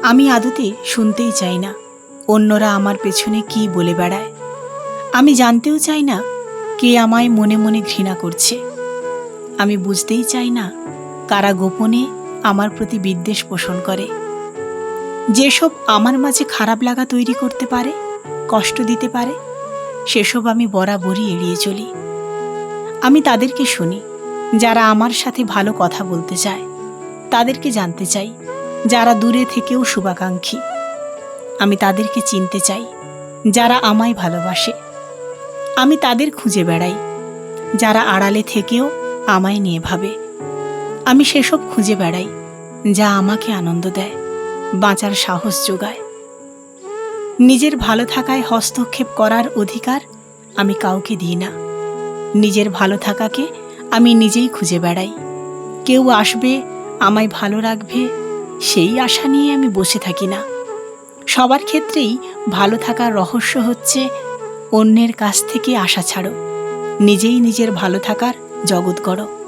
আমি আদতে শুনতেই চাই না অন্যরা আমার পেছনে কি বলে বেড়ায়। আমি জানতেও চাই না কে আমায় মনে মনে ঘৃণা করছে। আমি বুঝতেই চাই না কারা গোপনে আমার প্রতি বিদ্বেষ পোষণ করে। যেসব আমার মাঝে খারাপ লাগা তৈরি করতে পারে, কষ্ট দিতে পারে, সেসব আমি বরাবরই এড়িয়ে চলি। আমি তাদেরকে শুনি যারা আমার সাথে ভালো কথা বলতে চায়, তাদেরকে জানতে চাই যারা দূরে থেকেও শুভাকাঙ্ক্ষী। আমি তাদেরকে চিনতে চাই যারা আমায় ভালোবাসে। আমি তাদের খুঁজে বেড়াই যারা আড়ালে থেকেও আমায় নিয়ে ভাবে। আমি সেসব খুঁজে বেড়াই যা আমাকে আনন্দ দেয়, বাঁচার সাহস যোগায়। নিজের ভালো থাকায় হস্তক্ষেপ করার অধিকার আমি কাউকে দিই না। নিজের ভালো থাকাকে আমি নিজেই খুঁজে বেড়াই। কেউ আসবে, আমায় ভালো রাখবে, সেই আশা নিয়ে আমি বসে থাকি না। সবার ক্ষেত্রেই ভালো থাকার রহস্য হচ্ছে অন্যের কাছ থেকে আশা ছাড়ো, নিজেই নিজের ভালো থাকার জগৎ গড়ো।